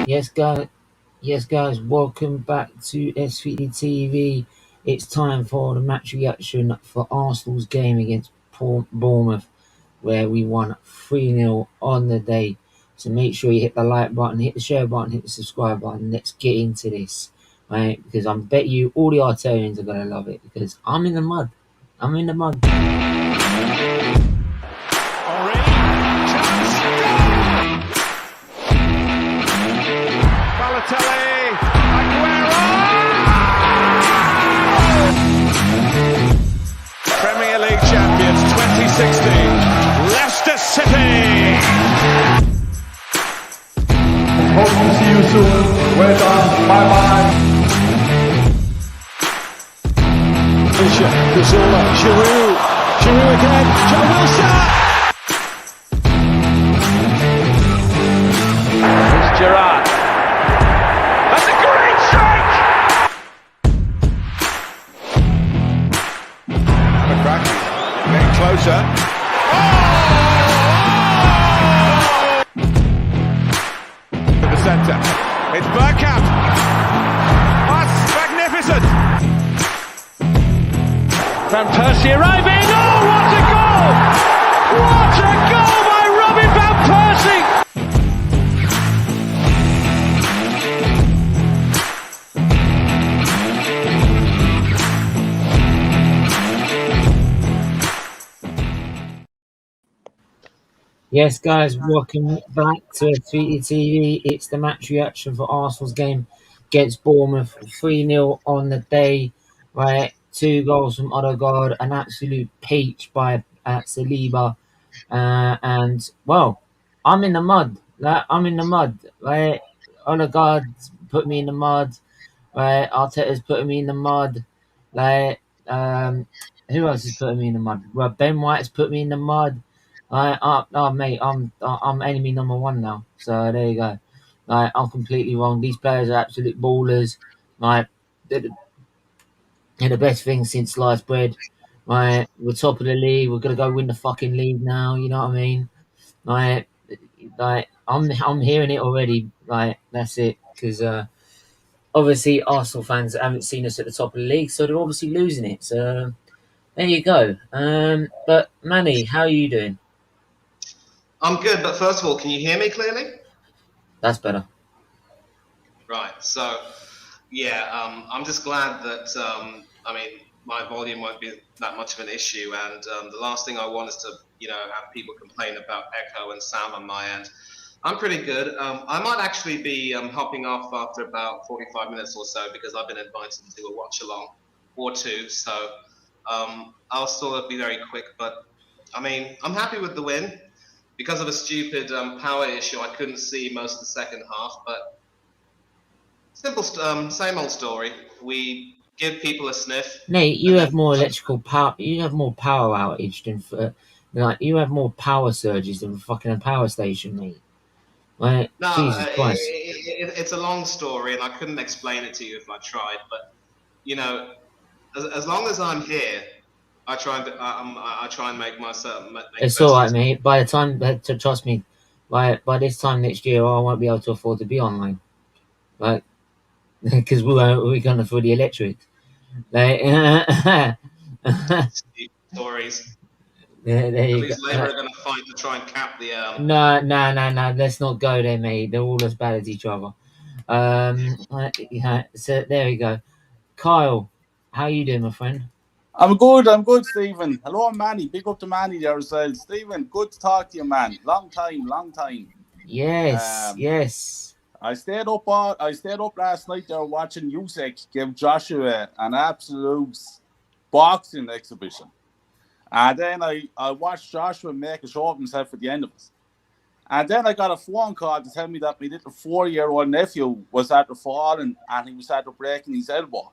Yes, guys. Yes, guys. Welcome back to SFeatleyTV. It's time for the match reaction for Arsenal's game against Bournemouth, where we won 3-0 on the day. So make sure you hit the like button, hit the share button, hit the subscribe button. Let's get into this, right? Because I bet you all the Artarians are gonna love it. Because I'm in the mud. I'm in the mud. Premier League champions 2016, Leicester City. Hope to see you soon. Well done. Bye bye. Fisher, Gazzola, Giroud again, Joe Wilson. It's Gerrard. That's a great strike. McCracken getting closer. To the centre. It's Bergkamp. That's magnificent. Van Persie arriving. Oh, what a goal! What a goal by Robin Van Persie! Yes, guys, welcome back to SFeatleyTV. It's the match reaction for Arsenal's game against Bournemouth. 3-0 on the day, right? 2 goals from Odegaard, an absolute peach by Saliba. And, well, I'm in the mud. I'm in the mud, right? Odegaard's put me in the mud, right? Arteta's putting me in the mud, like, who else is putting me in the mud? Well, Ben White's put me in the mud. Mate, I'm enemy number 1 now. So there you go. Like, I'm completely wrong. These players are absolute ballers. Like, they're the best thing since sliced bread. Right, we're top of the league. We're gonna go win the fucking league now. You know what I mean? Like, I'm hearing it already. Like, that's it. Because obviously Arsenal fans haven't seen us at the top of the league, so they're obviously losing it. So there you go. But Manny, how are you doing? I'm good, but first of all, can you hear me clearly? That's better. Right. So, yeah, I'm just glad that my volume won't be that much of an issue, and the last thing I want is to, have people complain about echo and sound on my end. I'm pretty good. I might actually be hopping off after about 45 minutes or so because I've been invited to do a watch along or two. So I'll sort of be very quick, but I mean, I'm happy with the win. Because of a stupid power issue, I couldn't see most of the second half, but simple, same old story. We give people a sniff. Nate, you have more electrical power. You have more power outage than you have more power surges than fucking a power station, mate. Like, No, Jesus Christ. it's a long story, and I couldn't explain it to you if I tried. But as long as I'm here, I try and make myself. It's all right, mate. By the time, trust me, by this time next year, I won't be able to afford to be online, like, because we can't afford the electric. Like, stories. there you go. Labour are going to fight to try and cap the. No. Let's not go there, mate. They're all as bad as each other. Yeah, so there we go. Kyle, how you doing, my friend? I'm good, Stephen. Hello, Manny. Big up to Manny there as well. Stephen, good to talk to you, man. Long time. Yes, yes. I stayed up last night there watching Usyk give Joshua an absolute boxing exhibition. And then I watched Joshua make a show of himself at the end of it. And then I got a phone call to tell me that my little 4-year-old nephew was after falling and he was after breaking his elbow.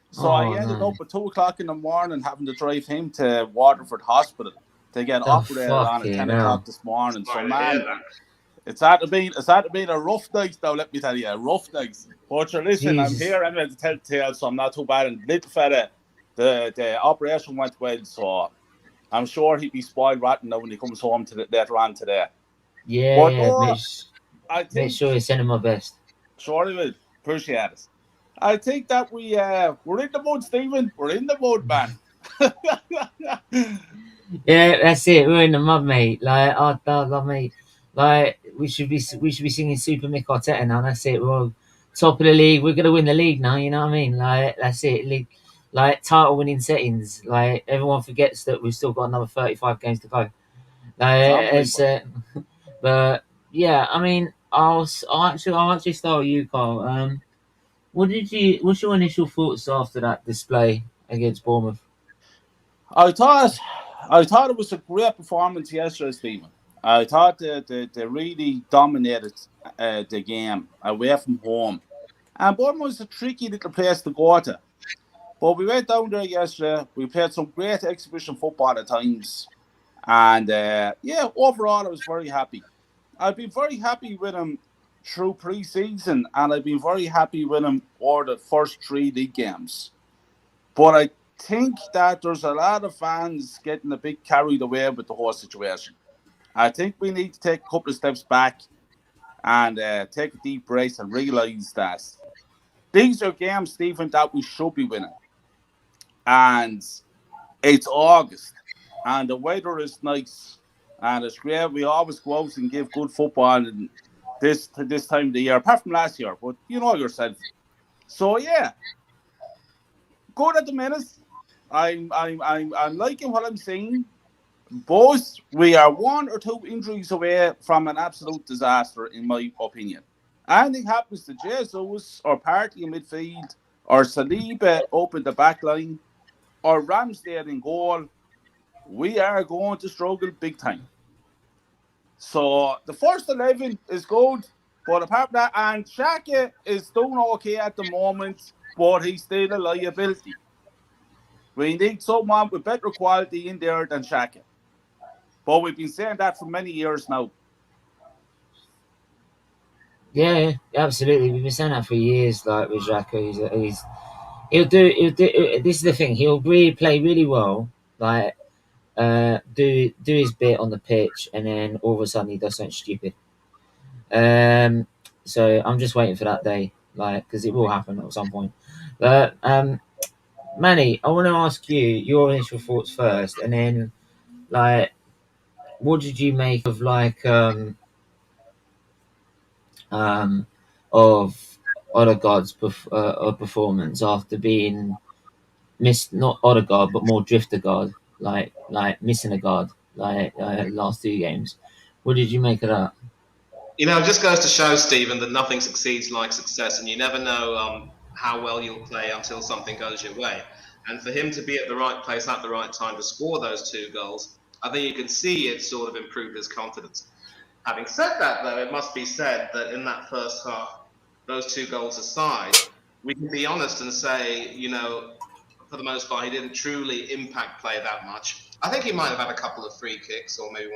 So I ended up at 2 o'clock in the morning having to drive him to Waterford Hospital to get operated on at 10 o'clock this morning. So, man, it's had to be a rough night, though, let me tell you, a rough night. But listen, Jesus. I'm here anyway to tell the tale, so I'm not too bad. And little fella, the operation went well, so I'm sure he'd be spoiled rotten now when he comes home later on today. Yeah, I Make think, sure you send him my best. sorry, will appreciate it. I think that we're in the mud, Stephen. We're in the mud, man. Yeah, that's it. We're in the mud, mate. Like, mate. Like, we should be singing Super Mick Arteta now. That's it. We're all top of the league. We're gonna win the league now. You know what I mean? Like, that's it. League, like title winning settings. Like, everyone forgets that we've still got another 35 games to go. Like, It's it's unbelievable. but yeah. I mean, I'll actually start with you, Carl. What's your initial thoughts after that display against Bournemouth? I thought, I thought it was a great performance yesterday, Stephen. I thought they really dominated the game away from home. And Bournemouth was a tricky little place to go to. But we went down there yesterday. We played some great exhibition football at times. And yeah, overall, I was very happy. I've been very happy with him through pre-season, and I've been very happy with him over the first three league games. But I think that there's a lot of fans getting a bit carried away with the whole situation. I think we need to take a couple of steps back and take a deep breath and realise that these are games, Stephen, that we should be winning. And it's August, and the weather is nice, and it's great. We always go out and give good football and this time of the year, apart from last year. But you know yourself. So yeah, good at the minute. I'm liking what I'm seeing. Both we are one or two injuries away from an absolute disaster, in my opinion. Anything happens to Jesus or Partey in midfield or Saliba up in the back line or Ramsdale in goal, we are going to struggle big time. So the first 11 is good, but apart from that, and Shaka is doing okay at the moment, but he's still a liability. We need someone with better quality in there than Shaka. But we've been saying that for many years now. Yeah, absolutely. We've been saying that for years. Like with Xhaka, he'll do. This is the thing. He'll really play really well. Like do his bit on the pitch, and then all of a sudden he does something stupid. Um, so I'm just waiting for that day, like because it will happen at some point. But Manny, I want to ask you your initial thoughts first, and then like what did you make of um, of Odegaard's performance after being missed, not Odegaard, but more Drifter guard, like missing a guard, like last two games. What did you make of that? It just goes to show, Stephen, that nothing succeeds like success, and you never know how well you'll play until something goes your way. And for him to be at the right place at the right time to score those two goals, I think you can see it sort of improved his confidence. Having said that, though, it must be said that in that first half, those two goals aside, we can be honest and say, for the most part, he didn't truly impact play that much. I think he might have had a couple of free kicks, or maybe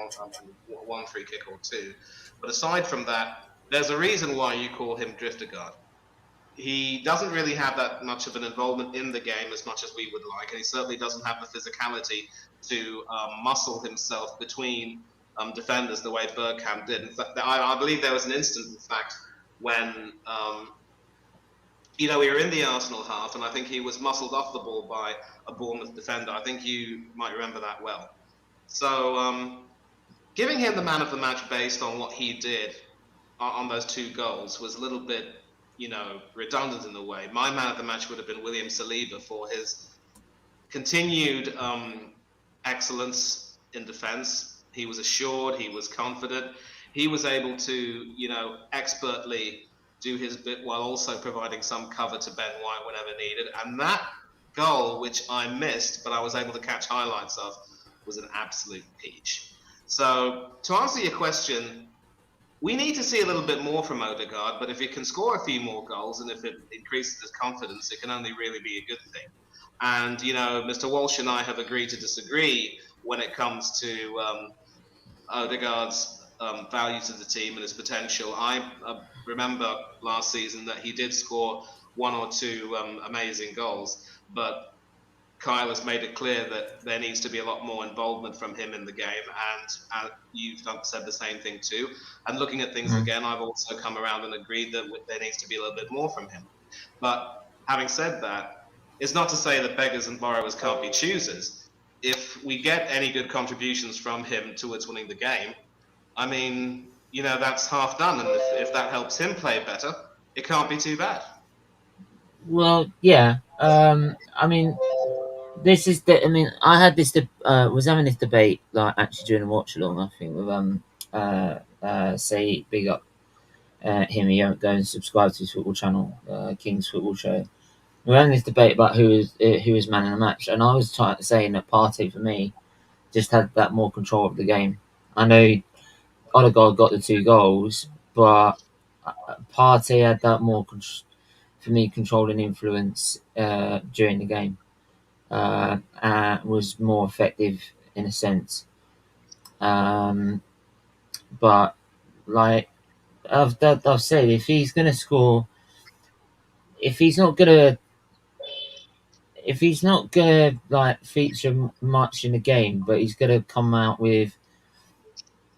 one free kick or two. But aside from that, there's a reason why you call him Drifter Guard. He doesn't really have that much of an involvement in the game as much as we would like, and he certainly doesn't have the physicality to muscle himself between defenders the way Bergkamp did. In fact, I believe there was an instant, in fact, when we were in the Arsenal half, and I think he was muscled off the ball by a Bournemouth defender. I think you might remember that well. So giving him the man of the match based on what he did on those two goals was a little bit, redundant in a way. My man of the match would have been William Saliba for his continued excellence in defence. He was assured, he was confident, he was able to, expertly do his bit while also providing some cover to Ben White whenever needed. And that goal, which I missed, but I was able to catch highlights of, was an absolute peach. So to answer your question, we need to see a little bit more from Odegaard, but if he can score a few more goals and if it increases his confidence, it can only really be a good thing. And, Mr. Walsh and I have agreed to disagree when it comes to Odegaard's value to the team and his potential. I remember last season that he did score one or two amazing goals, but Kyle has made it clear that there needs to be a lot more involvement from him in the game, and you've said the same thing too. And looking at things again, I've also come around and agreed that there needs to be a little bit more from him. But having said that, it's not to say that beggars and borrowers can't be choosers. If we get any good contributions from him towards winning the game, I mean, that's half done. And if that helps him play better, it can't be too bad. Well, yeah. I mean, this is the. I mean, I had this. Was having this debate like actually during the watch along. I think with Sait, big up him. He don't go and subscribe to his football channel, King's Football Show. We were having this debate about who is man in the match, and I was saying that Partey for me just had that more control of the game. I know Odegaard got the 2 goals, but Partey had that more for me control and influence during the game. Was more effective in a sense. But like I've said, if he's gonna score, if he's not gonna like feature much in the game, but he's gonna come out with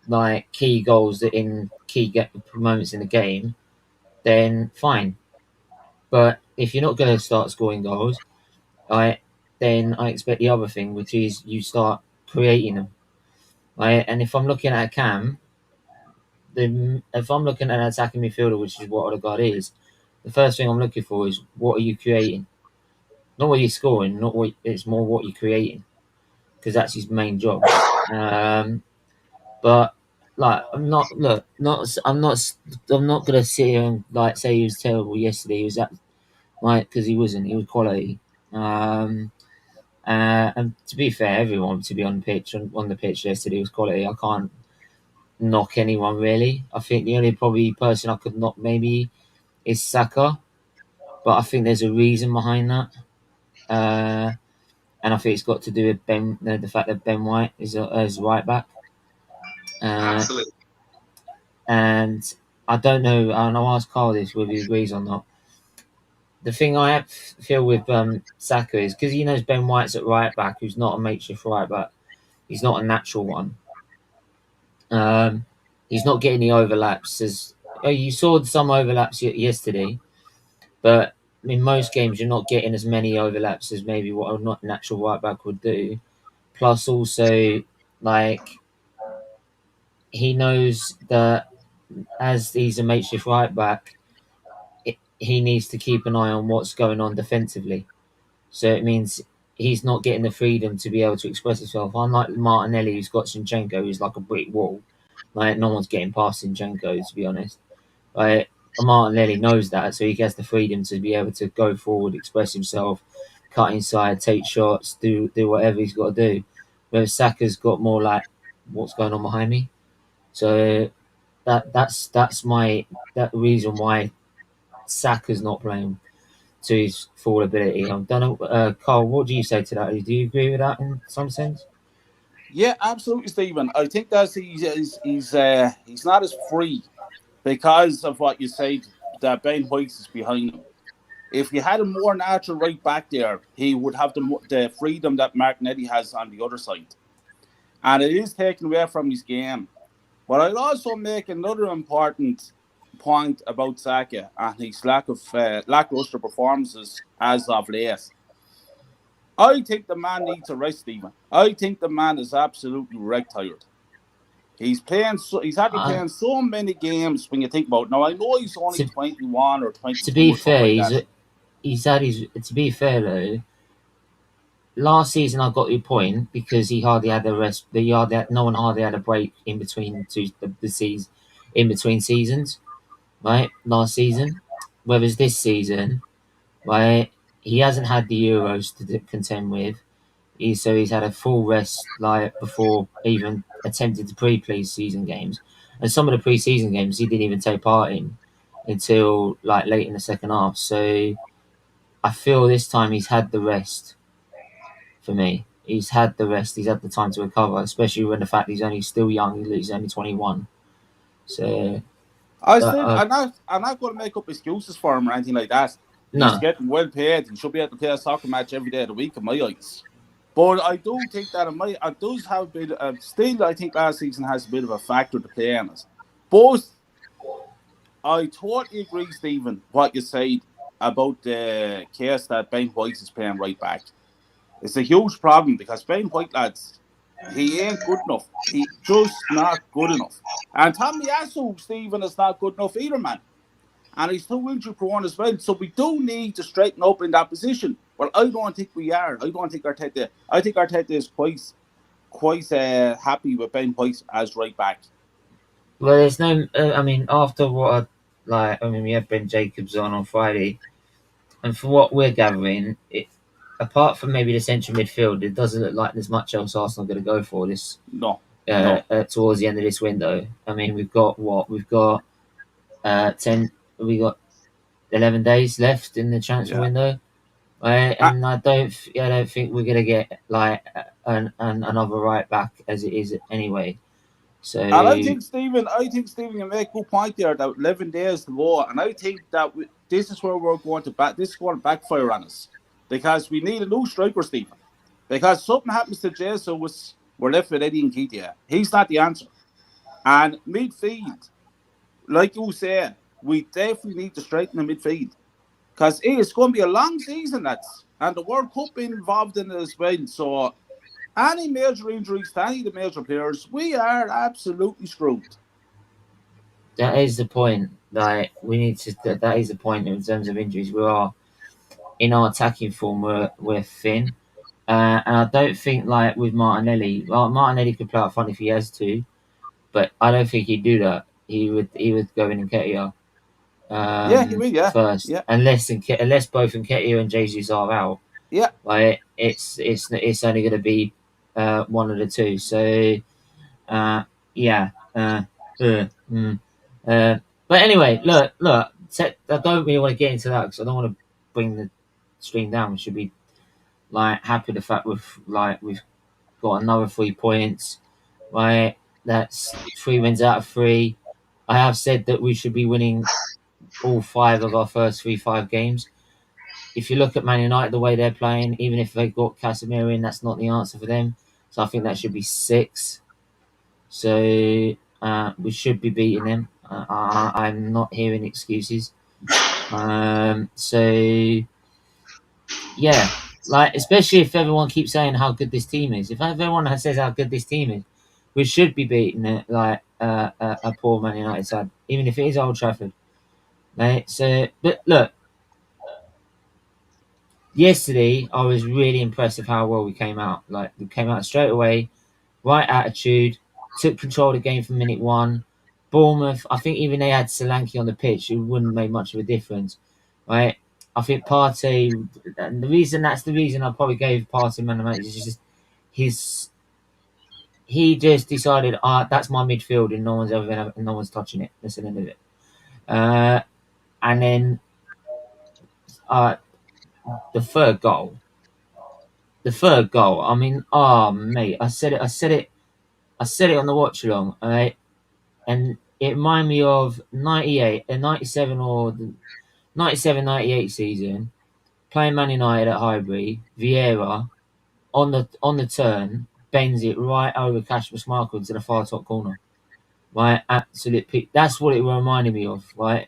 like key goals in key moments in the game, then fine. But if you're not gonna start scoring goals, then I expect the other thing, which is you start creating them. Right? And if I'm looking at a cam, if I'm looking at an attacking midfielder, which is what Odegaard is, the first thing I'm looking for is what are you creating? Not what you're scoring, not what it's more what you're creating, because that's his main job. But like I'm not gonna sit here and like say he was terrible yesterday. He was because he wasn't. He was quality. And to be fair, everyone to be on the pitch yesterday was quality. I can't knock anyone really. I think the only probably person I could knock maybe is Saka, but I think there's a reason behind that, and I think it's got to do with the fact that Ben White is right back. Absolutely. And I don't know, and I'll ask Carl this whether he agrees or not. The thing I feel with Saka is because he knows Ben White's at right back, who's not a makeshift right back. He's not a natural one. He's not getting the overlaps. You saw some overlaps yesterday, but in most games you're not getting as many overlaps as maybe what a not natural right back would do. Plus, also like he knows that as he's a makeshift right back, he needs to keep an eye on what's going on defensively. So it means he's not getting the freedom to be able to express himself. Unlike Martinelli, who's got Zinchenko, who's like a brick wall. Like no one's getting past Zinchenko, to be honest. Like Martinelli knows that, so he has the freedom to be able to go forward, express himself, cut inside, take shots, do whatever he's got to do. Whereas Saka's got more like what's going on behind me. So that's that reason why Saka's not playing to his full ability. I don't know, Carl. What do you say to that? Do you agree with that in some sense? Yeah, absolutely, Stephen. I think that he's not as free because of what you said, that Ben White is behind him. If you had a more natural right back there, he would have the freedom that Martinelli has on the other side. And it is taken away from his game. But I'd also make another important point about Saka and his lackluster performances as of late. I think the man needs a rest, Stephen. I think the man is absolutely tired. He's had to play in so many games when you think about it. Now, I know he's only 21 or 22. To be fair, to be fair though, last season I got your point because he hardly had a rest. No one hardly had a break in between in between seasons, right? Last season, whereas this season, right, he hasn't had the Euros to contend with. He's had a full rest like before even attempted the pre-season games, and some of the pre-season games he didn't even take part in until like late in the second half. So I feel this time he's had the rest. For me, he's had the rest. He's had the time to recover, especially when the fact he's only still young. He's only 21. So I'm not going to make up excuses for him or anything like that. He's No. getting well paid. He should be able to play a soccer match every day of the week, in my eyes. But I do think that it does have a bit. Still, I think last season has a bit of a factor to play on it. But I totally agree, Stephen, what you said about the case that Ben White is playing right back. It's a huge problem because Ben White, lads, he ain't good enough. He just not good enough. And Tommy Asu, Stephen, is not good enough either, man. And he's too injury prone as well. So we do need to straighten up in that position. But I don't think we are. I don't think Arteta. I think Arteta is quite happy with Ben White as right back. Well, there's no. I mean, after what we had Ben Jacobs on Friday, and for what we're gathering, apart from maybe the central midfield, it doesn't look like there's much else Arsenal going to go for this. No. Towards the end of this window. I mean, we've got 10. We got 11 days left in the transfer window, right? And I don't think we're gonna get like another right back as it is anyway. So, and I think Stephen, you make a good point there that 11 days to go, and I think that this is where we're going to this is going to backfire on us because we need a new striker, Stephen. Because something happens to Jesus, we're left with Eddie Nketiah. He's not the answer. And midfield, like you said, we definitely need to straighten the midfield because it's going to be a long season, and the World Cup involved in it as well. So any major injuries to any of the major players, we are absolutely screwed. That is the point. Like we need to. That is the point in terms of injuries. We are in our attacking form. We're thin, and I don't think like with Martinelli. Well, Martinelli could play up front if he has to, but I don't think he'd do that. He would go in Nketiah. He will, first, unless both Nketiah and Jesus are out. Yeah, like it's only going to be one of the two. So, but anyway, look. I don't really want to get into that because I don't want to bring the stream down. We should be like happy with the fact we've got another 3 points. Right, that's 3 wins out of 3. I have said that we should be winning all 5 of our first 5 games. If you look at Man United, the way they're playing, even if they've got Casemiro in, that's not the answer for them. So I think that should be 6. So we should be beating them. I'm not hearing excuses. So yeah, like especially if everyone keeps saying how good this team is. If everyone says how good this team is, we should be beating it like a poor Man United side, even if it is Old Trafford. Right? So, but look, yesterday I was really impressed with how well we came out. Like we came out straight away, right attitude, took control of the game from minute 1. Bournemouth, I think even they had Solanke on the pitch, it wouldn't have made much of a difference, right? I think Partey, and that's the reason I probably gave Partey man of the match is just he just decided, that's my midfield and no one's touching it. That's the end of it. And then the third goal. I mean, mate, I said it on the watch along, all right? And it reminded me of 97 or the 97-98 season, playing Man United at Highbury. Vieira on the turn bends it right over Kasper Schmeichel into the far top corner. Right, absolute pick. That's what it reminded me of, right?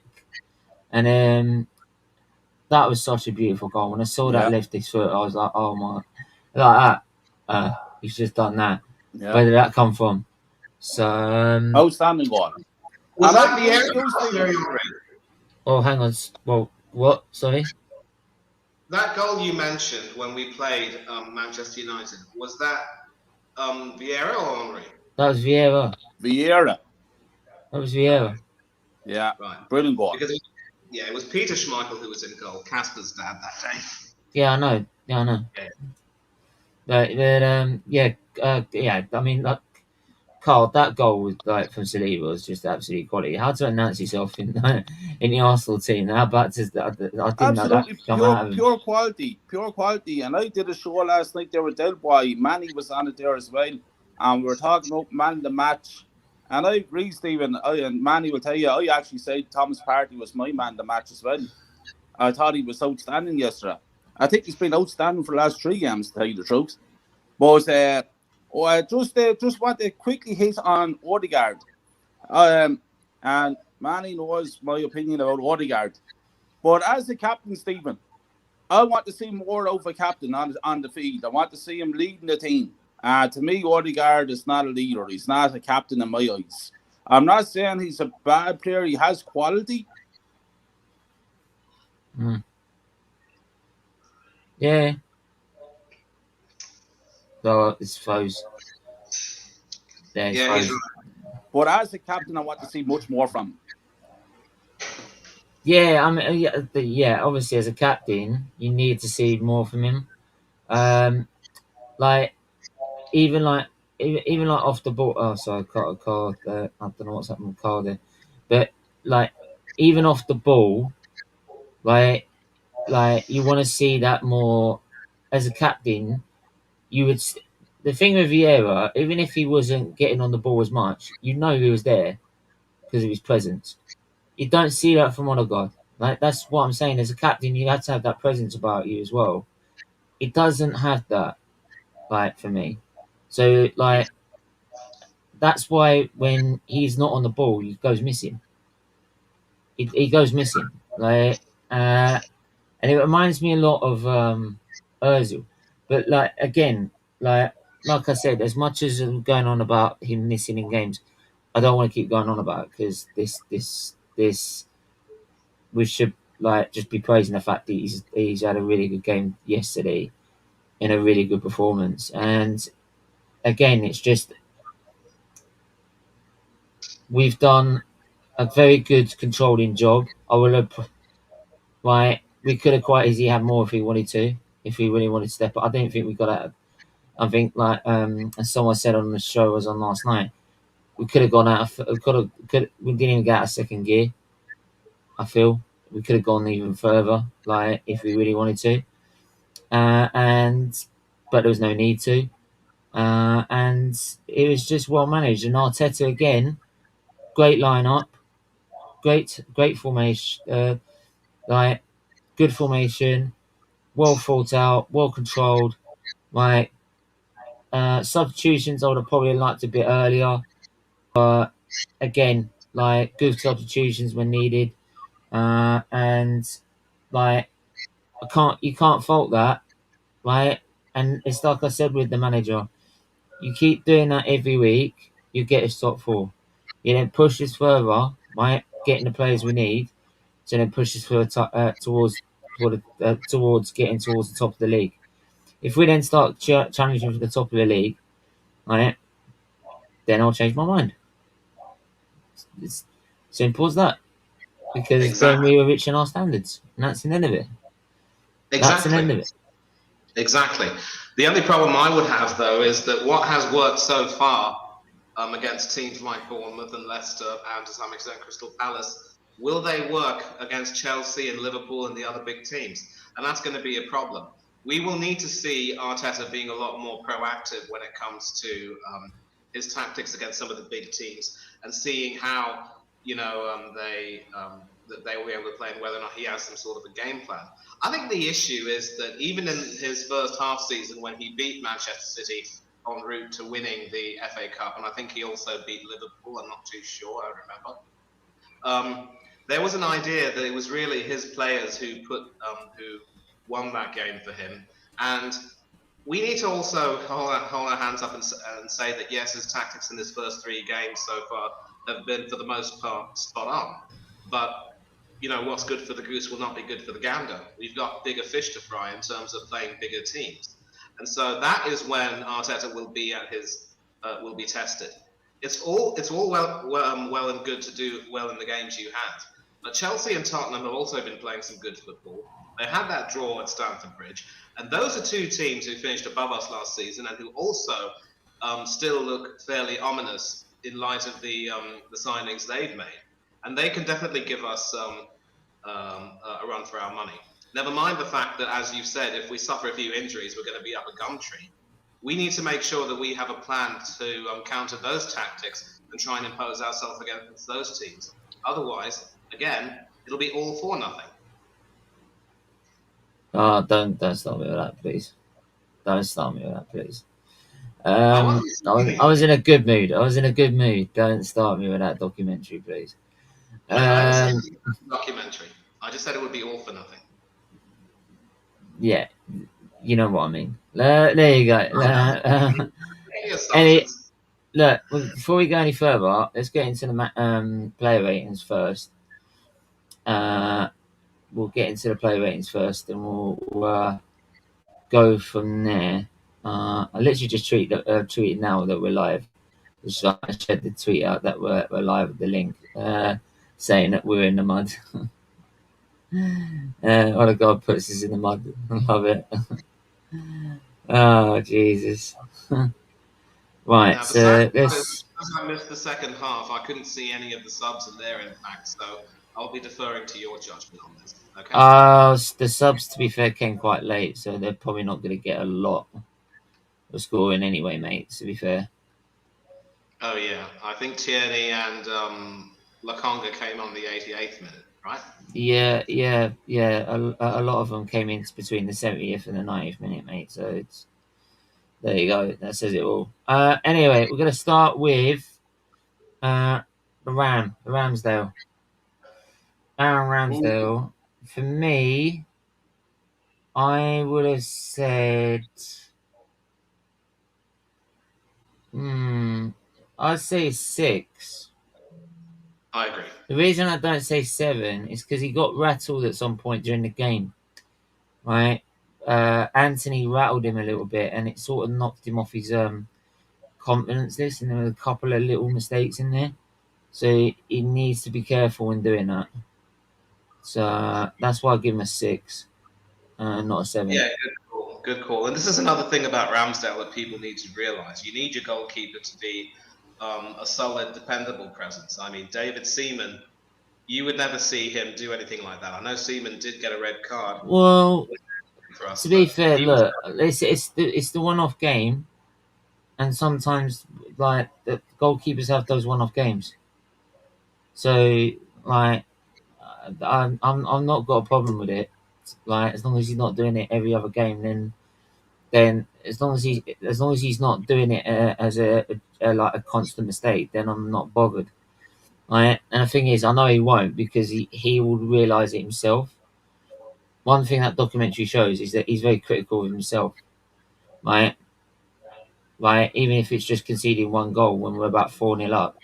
And that was such a beautiful goal. When I saw that lift his foot, I was like, oh my, like that. He's just done that. Yeah. Where did that come from? So outstanding goal. Was that the Oh, hang on. Well, what? Sorry. That goal you mentioned when we played Manchester United, was that Vieira or Henry? That was Vieira. That was Vieira. Yeah, right. Brilliant goal. Because it was Peter Schmeichel who was in goal, Kasper's dad that day. Yeah, I know. Yeah. But I mean, like, Carl, that goal was like from Saliba was just absolute quality. How to announce yourself in the Arsenal team? How about just I didn't know that. Pure quality. And I did a show last night there with Del Boy. Manny was on it there as well, and we were talking about man of the match. And I agree, Stephen. And Manny will tell you, I actually said Thomas Partey was my man of the match as well. I thought he was outstanding yesterday. I think he's been outstanding for the last 3 games, to tell you the truth. But I just want to quickly hit on Odegaard. And Manny knows my opinion about Odegaard. But as the captain, Stephen, I want to see more of a captain on the field. I want to see him leading the team. To me, Odegaard is not a leader. He's not a captain in my eyes. I'm not saying he's a bad player. He has quality. Yeah. So I suppose. Yeah, he's right. But as a captain, I want to see much more from him. Yeah, I mean, yeah. Obviously, as a captain, you need to see more from him. Like even like off the ball. Oh, sorry, called. I don't know what's happened with Carl there, but like even off the ball, like you want to see that more. As a captain, you would. The thing with Vieira, even if he wasn't getting on the ball as much, you know he was there because of his presence. You don't see that from Odegaard. Like that's what I'm saying. As a captain, you have to have that presence about you as well. It doesn't have that, like for me. So like that's why when he's not on the ball, he goes missing. He goes missing. Like and it reminds me a lot of Özil. But like again, like I said, as much as I'm going on about him missing in games, I don't want to keep going on about it because this we should like just be praising the fact that he's had a really good game yesterday in a really good performance. And again, it's just we've done a very good controlling job. I would have like we could have quite easily had more if we wanted to, if we really wanted to step up. I don't think we got out. I think like as someone said on the show was on last night, we could have gone out. We didn't even get out of second gear. I feel we could have gone even further, like if we really wanted to. But there was no need to, and it was just well managed. And Arteta again, great lineup, great formation, like good formation, well thought out, well controlled. Like substitutions, I would have probably liked a bit earlier, but again, like good substitutions when needed, and like you can't fault that, right? And it's like I said with the manager, you keep doing that every week, you get us top 4. You then push us further, right? Getting the players we need, to then push us towards getting towards the top of the league. If we then start challenging for the top of the league, right, then I'll change my mind. It's simple as that. Because then we were reaching our standards, and that's the end of it. That's the end of it. Exactly. The only problem I would have, though, is that what has worked so far against teams like Bournemouth and Leicester and to some extent Crystal Palace, will they work against Chelsea and Liverpool and the other big teams? And that's going to be a problem. We will need to see Arteta being a lot more proactive when it comes to his tactics against some of the big teams and seeing how that they will be able to play and whether or not he has some sort of a game plan. I think the issue is that even in his first half season when he beat Manchester City en route to winning the FA Cup, and I think he also beat Liverpool, I'm not too sure, I remember. There was an idea that it was really his players who won that game for him. And we need to also hold our hands up and say that, yes, his tactics in his first 3 games so far have been, for the most part, spot on. But what's good for the goose will not be good for the gander. We've got bigger fish to fry in terms of playing bigger teams, and so that is when Arteta will be at his will be tested. It's all well and good to do well in the games you had, but Chelsea and Tottenham have also been playing some good football. They had that draw at Stamford Bridge, and those are 2 teams who finished above us last season and who also still look fairly ominous in light of the signings they've made. And they can definitely give us a run for our money. Never mind the fact that, as you've said, if we suffer a few injuries, we're going to be up a gum tree. We need to make sure that we have a plan to counter those tactics and try and impose ourselves against those teams. Otherwise, again, it'll be all for nothing. Oh, don't start me with that, please. Don't start me with that, please. I wasn't saying I was in anything. a good mood. I was in a good mood. Don't start me with that documentary, please. I didn't say anything about the documentary. I just said it would be all for nothing. Yeah, you know what I mean. There you go. Any Any assumptions? look before we go any further, let's get into the player ratings first. We'll get into the player ratings first, and we'll go from there. I literally just tweeted now that we're live. So I shared the tweet out that we're live with the link, saying that we're in the mud. What a God puts us in the mud. I love it. Oh Jesus. Right, Now, the sad so part is, this. because I missed the second half, I couldn't see any of the subs and their impact, so I'll be deferring to your judgment on this. Okay? The subs, to be fair, came quite late, so they're probably not going to get a lot of scoring anyway, mate. To be fair. Oh yeah, I think Tierney and Lakonga came on the 88th minute, right? Yeah. A lot of them came in between the 70th and the 90th minute, mate. So it's there you go. That says it all. Anyway, we're going to start with the Ramsdale. Aaron Ooh, Ramsdale. For me, I would have said, hmm, I'd say 6. I agree. The reason I don't say 7 is because he got rattled at some point during the game, right? Anthony rattled him a little bit, and it sort of knocked him off his confidence list, and there were a couple of little mistakes in there. So he needs to be careful when doing that. So that's why I give him a 6, not a 7. Yeah, good call. Good call. And this is another thing about Ramsdale that people need to realise. You need your goalkeeper to be a solid, dependable presence. I mean, David Seaman, you would never see him do anything like that. I know Seaman did get a red card Well, for us, to be but fair, he was. look, it's the one-off game, and sometimes like the goalkeepers have those one-off games. So like, I'm not got a problem with it. Like as long as he's not doing it every other game, then as long as he's not doing it as a like a constant mistake, then I'm not bothered. Right? And the thing is, I know he won't because he will realise it himself. One thing that documentary shows is that he's very critical of himself. Right? Like even if it's just conceding one goal when we're about 4-0 up,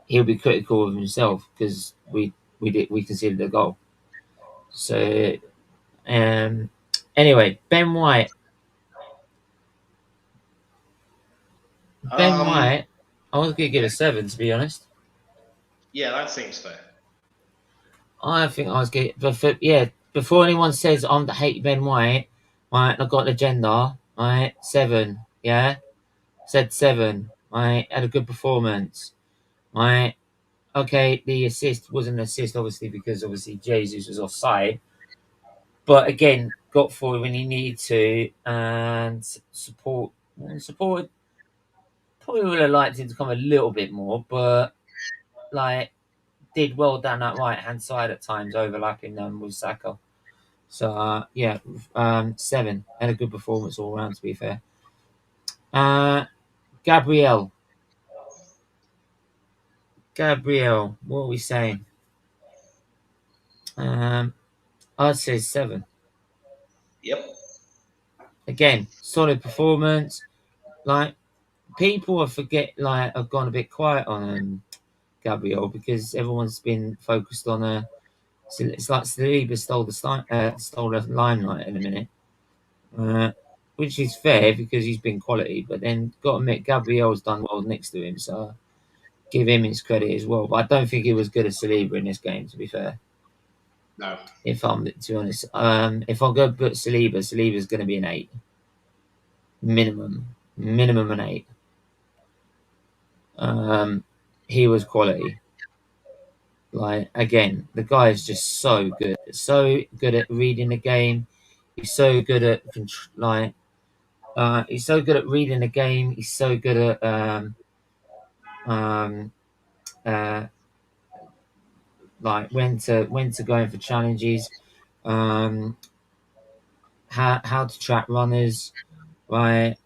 he'll be critical of himself because we conceded a goal. So anyway, Ben White. Ben Um, White, I was gonna give a 7 to be honest. yeah, that seems fair. I think I was getting, yeah. Before anyone says I'm the hate Ben White, right? I've got an agenda, right? 7, yeah. Said 7, right? Had a good performance, right? Okay, the assist wasn't an assist, obviously, because obviously Jesus was offside. But again, got forward when he needed to, and support. Probably would have liked him to come a little bit more, but like did well down that right hand side at times, overlapping them with Saka. So yeah, 7 had a good performance all round. To be fair, uh, Gabriel, what are we saying? I'd say 7. Yep. Again, solid performance. Like people have gone a bit quiet on Gabriel because everyone's been focused on it's like Saliba stole the limelight in a minute, which is fair because he's been quality. But then got to admit, Gabriel's done well next to him, so give him his credit as well. But I don't think he was good as Saliba in this game. To be fair, No. if I'm to be honest, if I go put Saliba's going to be an 8 minimum an 8. Um, he was quality. Like again, the guy is just so good at reading the game. He's so good at he's so good at reading the game. He's so good at um, uh, like when to go in for challenges. Um, how to track runners, right?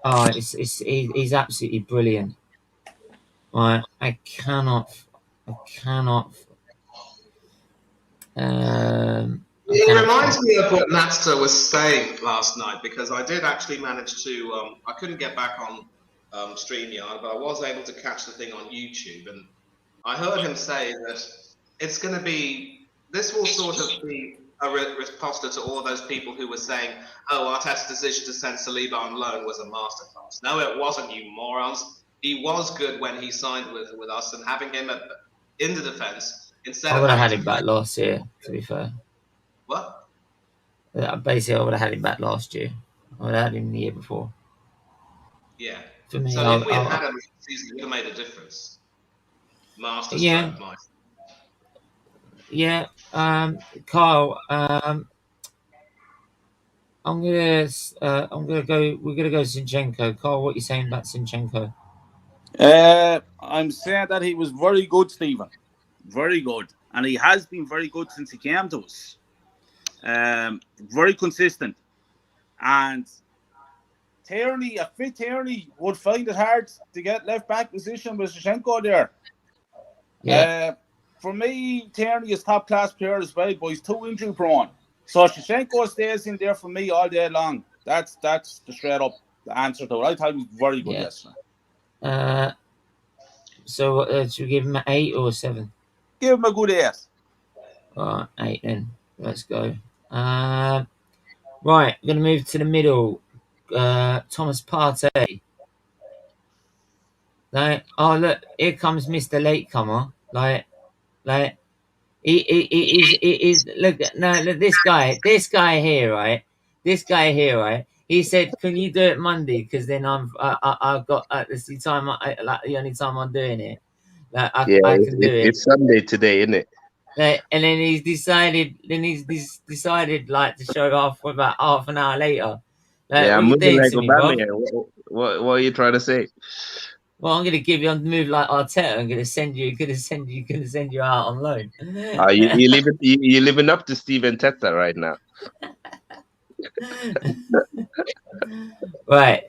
Oh, he's absolutely brilliant, right? I cannot. It reminds me of what Matchday was saying last night, because I did actually manage to. I couldn't get back on StreamYard, but I was able to catch the thing on YouTube, and I heard him say that it's going to be. This will sort of be a riposte to all those people who were saying, "Oh, Arteta's decision to send Saliba on loan was a masterclass." No, it wasn't, you morons. He was good when he signed with us, and having him in the defence instead I of would have having had him back last year, to be fair. What? Basically, I would have had him back last year. I would have had him the year before. Yeah. For me, so if we had had him this season, it would have made a difference. Master yeah. stroke, Yeah. Kyle, I'm gonna go. We're gonna go Zinchenko. Kyle, what are you saying about Zinchenko? I'm saying that he was very good, Stephen. Very good. And he has been very good since he came to us. Very consistent. And Tierney, a fit Tierney, would find it hard to get left back position with Zinchenko there. Yeah. For me, Tierney is top class player as well, but he's too injury prone. So Zinchenko stays in there for me all day long. That's the straight up answer to it. I thought he was very good yesterday. So should we give him an 8 or a 7? Give him a good 8. Alright, 8 then. Let's go. Right, we're gonna move to the middle. Thomas Partey. Like, oh look, here comes Mr. Latecomer. Like he is look this guy here, right? This guy here, right? He said, "Can you do it Monday? Because then I've got it's the time the only time I'm doing it. Like I can do it. It's Sunday today, isn't it? Like, and then he's decided. Like to show off about half an hour later. Like, yeah, what I'm you moving doing like to me, bro? What are you trying to say? Well, I'm gonna give you on the move like Arteta. I'm gonna send you out on loan. You living up to Steven Teta right now. Right.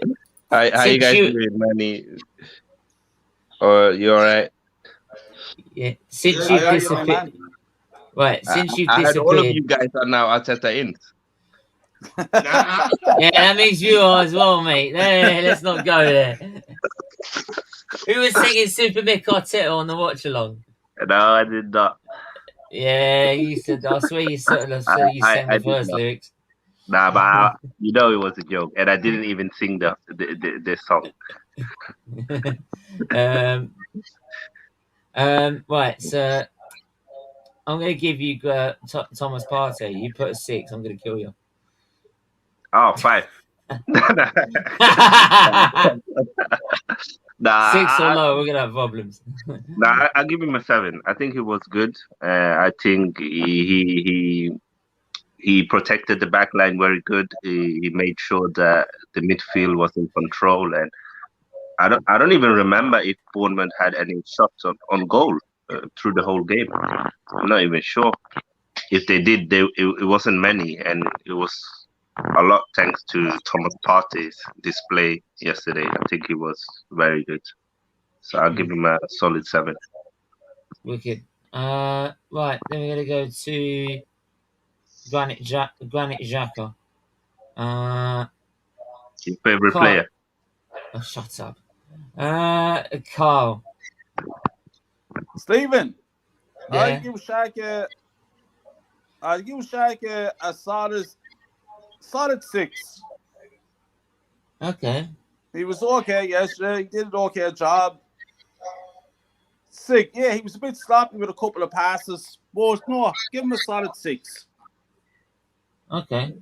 How you guys doing, Manny? Or you all right? Yeah. Since you've disappeared. Right. Since you've disappeared. All of you guys are now Arteta in. Yeah, that means you are as well, mate. Let's not go there. Who was singing Super Mick Arteta on the watch along? No, I did not. Yeah, you said. I swear you said. I swear you sang the first lyrics. Nah, but you know it was a joke, and I didn't even sing the song. Right. So I'm gonna give you Thomas Partey. You put a 6. I'm gonna kill you. Oh, 5. Nah, 6 or low, we're gonna have problems. Nah, I'll give him a 7. I think he was good. I think he protected the back line very good. He made sure that the midfield was in control, and I don't even remember if Bournemouth had any shots on goal through the whole game. I'm not even sure. If they did, it wasn't many, and it was a lot thanks to Thomas Partey's display yesterday. I think he was very good. So I'll give him a solid 7. Wicked. Right, then we're gonna go to Granit Xhaka. Your favorite player? Oh, shut up. Carl. Stephen. Yeah. I'll give Xhaka a solid 6. Okay. He was okay yesterday. He did an okay job. 6. Yeah, he was a bit sloppy with a couple of passes. But no, give him a solid 6. Okay.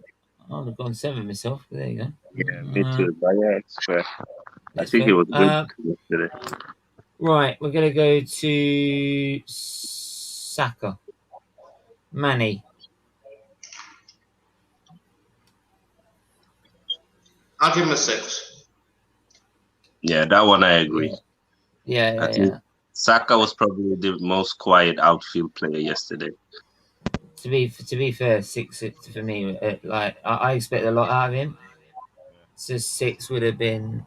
I would have gone 7 myself. But there you go. Yeah, me too. But yeah, it's fair. I think he was good yesterday. Right, we're going to go to Saka. Manny. I'll give him a 6. Yeah, that one I agree. Yeah. Saka was probably the most quiet outfield player yesterday. To be fair, 6 for me. Like I expect a lot out of him. So 6 would have been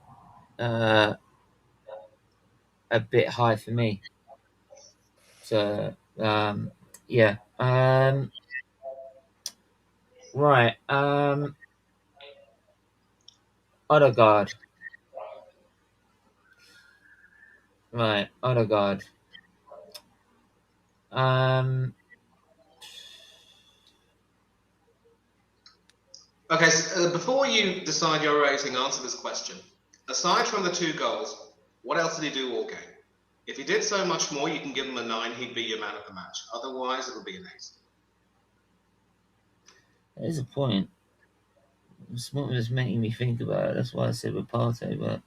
a bit high for me. So yeah. Right. Odegaard. Right. Odegaard. Okay, so, before you decide your rating, answer this question. Aside from the 2 goals, what else did he do all game? If he did so much more, you can give him a 9. He'd be your man of the match. Otherwise, it'll be an 8. There's a point. It's what was making me think about it. That's why I said with Partey, but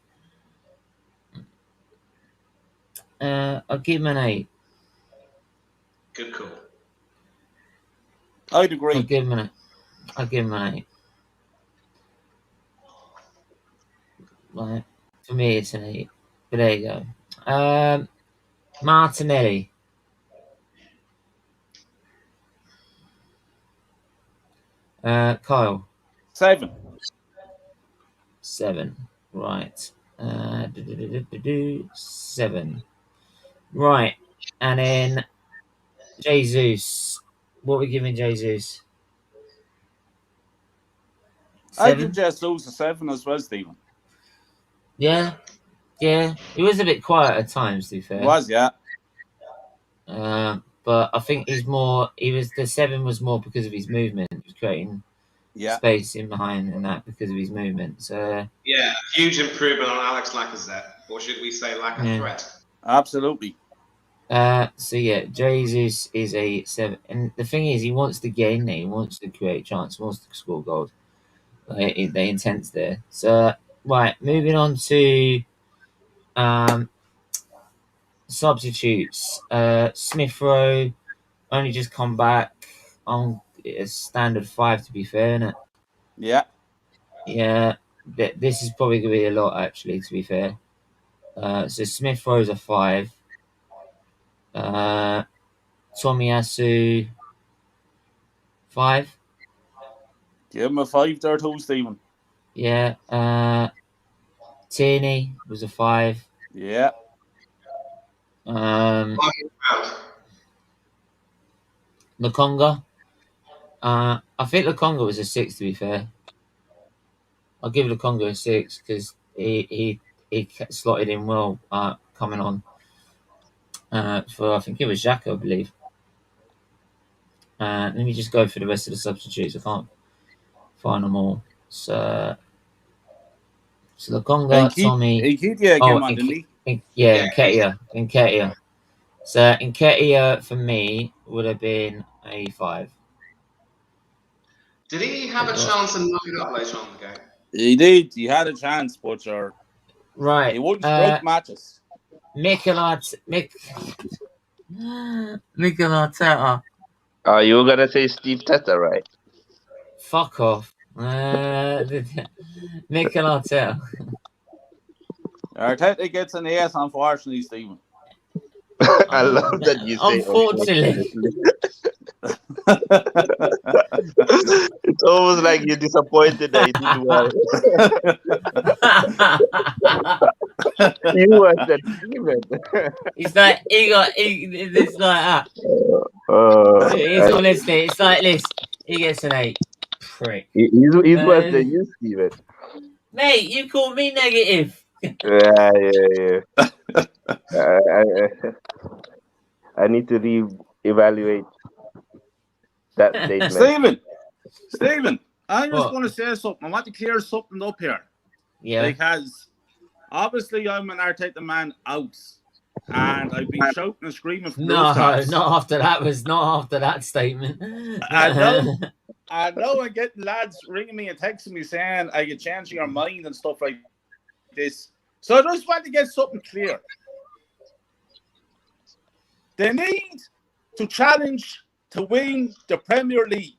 I'll give him an 8. Good call. I'd agree. I'll give him an 8. Right. For me, it's an 8. But there you go. Martinelli. Kyle. 7. 7. Right. 7. Right. And then Jesus. What are we giving Jesus? I'd give Jesus a 7 as well, Stephen. Yeah. Yeah. He was a bit quiet at times, to be fair. He was, yeah. But I think the 7 was more because of his movement. He was creating space in behind and that because of his movement. So yeah, huge improvement on Alex Lacazette, or should we say lack of threat? Absolutely. So yeah, Jesus is a 7, and the thing is, he wants to get in there. He wants to create chance. He wants to score goals. The intent's there. So right, moving on to substitutes. Smith Rowe only just come back on a standard 5, to be fair, isn't it? Yeah. Yeah. This is probably going to be a lot, actually, to be fair. So Smith Rowe's a 5. Tomiyasu 5. Give him a 5 there too, Stephen. Yeah. Tierney was a 5. Yeah. Lokonga. I think Lokonga was a 6, to be fair. I'll give Lokonga a 6 because he slotted in well coming on for, I think it was Xhaka, I believe. Let me just go for the rest of the substitutes. I can't find them all. So Lokonga, Tommy. Nketiah. So Nketiah for me would have been a 5. Did he have a chance to knock it up later on in the game? He did. He had a chance, but right. He wouldn't break matches. Mikel Arteta. Oh, you were gonna say Steve Teta, right? Fuck off. Mikel Arteta. Arteta gets an 8, unfortunately, Stephen. I love that you say unfortunately. It's almost like you're disappointed that he did well. You was that Steven. It's like it's like that. It's honestly, it's like this. He gets an 8. Prick. He's worse than you, Steven. Mate, you called me negative. Yeah. I need to re-evaluate that statement. Stephen, I'm just going to say something. I want to clear something up here. Yeah. Because obviously I'm an Arteta man out, and I've been shouting and screaming for not after that statement. I know I'm getting lads ringing me and texting me saying I get changing your mind and stuff like this. So I just want to get something clear. They need to challenge to win the Premier League.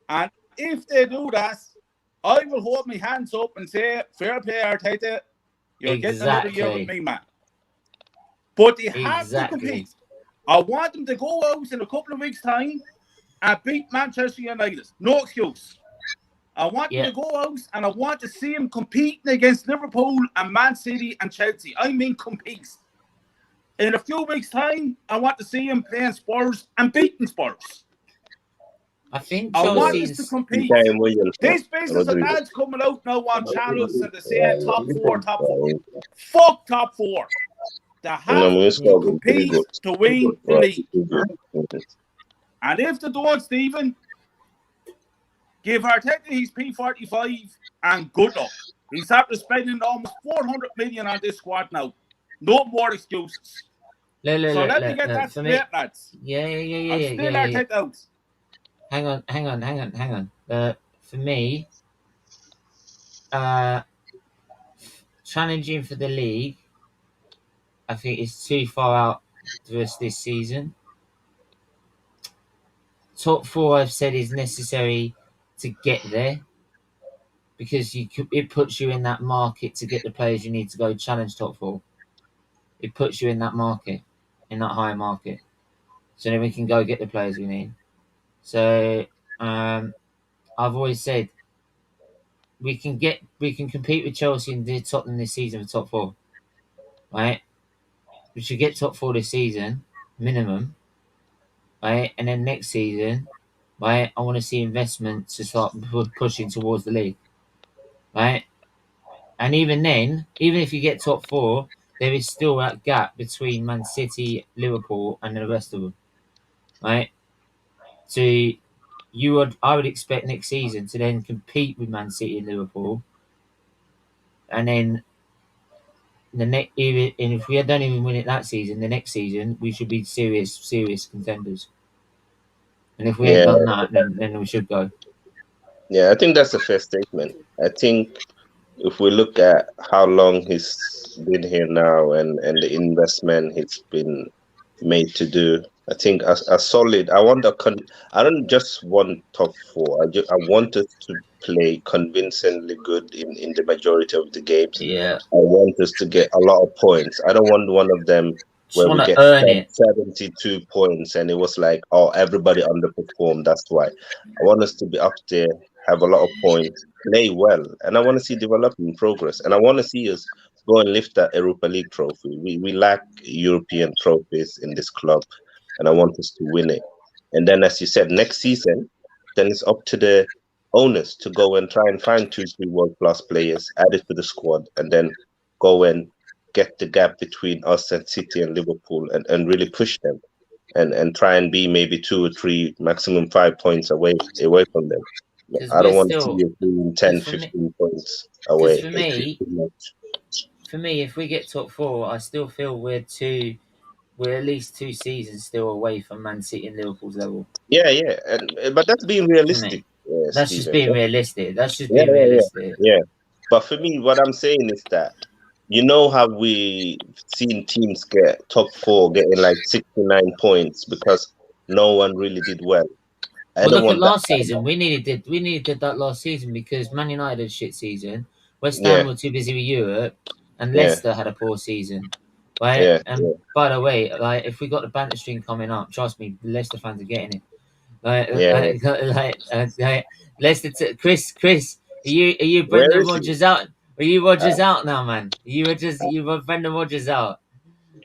And if they do that, I will hold my hands up and say, fair play, Arteta, you're getting another year with me, man. But they have to compete. I want them to go out in a couple of weeks' time and beat Manchester United. No excuse. I want him Yeah. to go out and I want to see him competing against Liverpool and Man City and Chelsea. I mean compete. In a few weeks' time, I want to see him playing Spurs and beating Spurs. I think I want us to Chelsea's. compete. Time Williams. This business of Rodrigo. lads coming out now on channels and they say top four. Fuck top four. They have to compete to win the league. And if they don't, Stephen, give Arteta his P45 and good luck. He's after spending almost 400 million on this squad now. No more excuses. So let me get that straight, lads. Yeah. I'm still Arteta out. Hang on. For me, challenging for the league, I think it's too far out the rest of this season. Top 4, I've said, is necessary to get there because it puts you in that market to get the players you need to go challenge top 4. It puts you in that market, in that higher market, so then we can go get the players we need. So I've always said we can compete with Chelsea and Tottenham this season for top 4, right? We should get top 4 this season minimum, right? And then next season, right, I want to see investment to start pushing towards the league, right? And even then, even if you get top 4, there is still that gap between Man City, Liverpool, and the rest of them, right? So I would expect next season to then compete with Man City and Liverpool, and then and if we don't even win it that season, the next season we should be serious contenders. And if we ain't done that, then we should go. Yeah, I think that's a fair statement. I think if we look at how long he's been here now and the investment he's been made to do, I think a solid. I don't just want top 4. I want us to play convincingly good in the majority of the games. Yeah. I want us to get a lot of points. I don't want one of them where we get 72 points and it was like, oh, everybody underperformed. That's why. I want us to be up there, have a lot of points, play well, and I want to see development progress. And I want to see us go and lift that Europa League trophy. We lack European trophies in this club, and I want us to win it. And then, as you said, next season, then it's up to the owners to go and try and find 2-3 world-class players, add it to the squad, and then go and get the gap between us and City and Liverpool and really push them and try and be maybe 2 or 3, maximum 5 points away from them. I don't want to see you doing 10, 15 points away. For me, if we get top 4, I still feel we're at least 2 seasons still away from Man City and Liverpool's level. Yeah, but that's being realistic. That's just being realistic. Yeah. But for me, what I'm saying is that you know how we seen teams get top 4 getting like 69 points because no one really did well. Look at last season. We needed that last season because Man United had a shit season. West Ham were too busy with Europe, and Leicester had a poor season. Right? By the way, like if we got the banter string coming up, trust me, the Leicester fans are getting it. Leicester, Chris, are you Brendan Rodgers out? Are you Rodgers out now, man? You Brendan Rodgers out.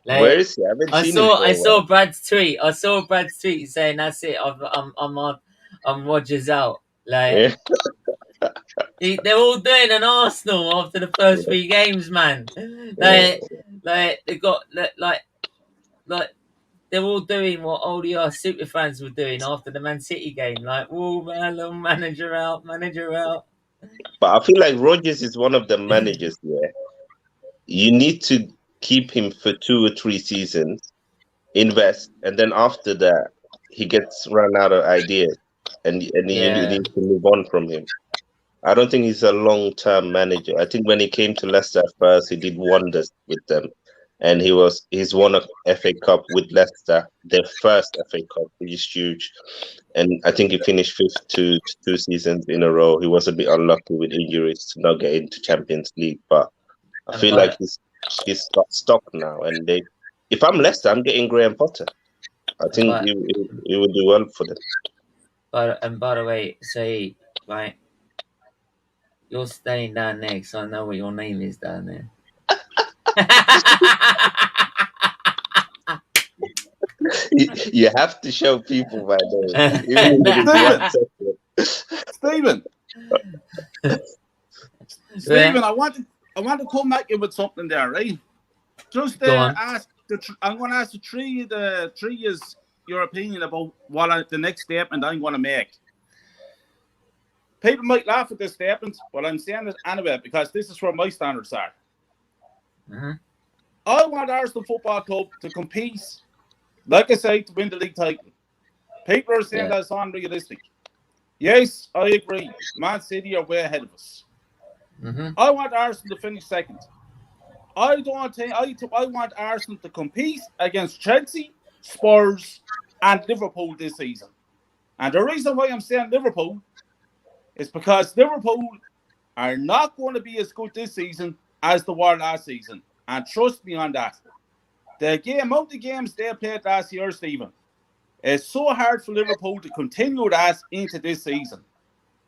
Like, where is he? I saw Brad's tweet. Saying that's it. I'm Rodgers out. Like they're all doing an Arsenal after the first 3 games, man. Like they got like they're all doing what all the super fans were doing after the Man City game. Like, oh man, little manager out. But I feel like Rodgers is one of the managers there. You need to keep him for 2 or 3 seasons, invest, and then after that, he gets run out of ideas, and you need to move on from him. I don't think he's a long-term manager. I think when he came to Leicester at first, he did wonders with them, and he's won a FA Cup with Leicester, their first FA Cup, which is huge. And I think he finished 5th 2 seasons in a row. He was a bit unlucky with injuries to not get into Champions League, but I feel like he's got stock now. And if I'm Leicester, I'm getting Graham Potter. I think he would do well for them. But by the way, say right, you're staying down there because I know what your name is down there. You have to show people my name, even if it's 1 second. Stephen, I want to come back in with something there, right? Just Go on. I'm going to ask the three is your opinion about the next statement I'm going to make. People might laugh at this statement, but I'm saying it anyway because this is where my standards are. Mm-hmm. I want Arsenal Football Club to compete, like I say, to win the league title. People are saying that's unrealistic. Yes, I agree. Man City are way ahead of us. Mm-hmm. I want Arsenal to finish second. I want Arsenal to compete against Chelsea, Spurs, and Liverpool this season. And the reason why I'm saying Liverpool is because Liverpool are not going to be as good this season as they were last season. And trust me on that. The amount of games they played last year, Stephen, it's so hard for Liverpool to continue that into this season.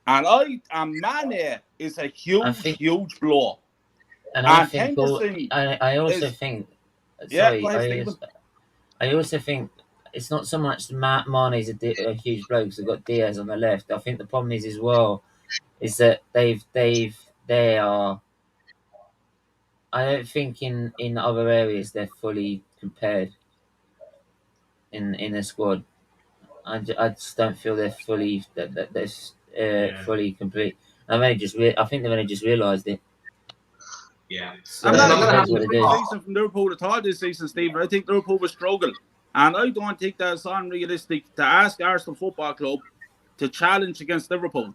And Mane is a huge blow. And I think I also think it's not so much Mane's a huge bloke because they've got Diaz on the left. I think the problem is as well is that they are. I don't think in other areas they're fully prepared in a squad. I just don't feel they're fully fully complete. I think they've only just realised it. Yeah. So I'm not having a great season from Liverpool at all this season, Stephen. I think Liverpool will struggle. And I don't think that's unrealistic to ask Arsenal Football Club to challenge against Liverpool.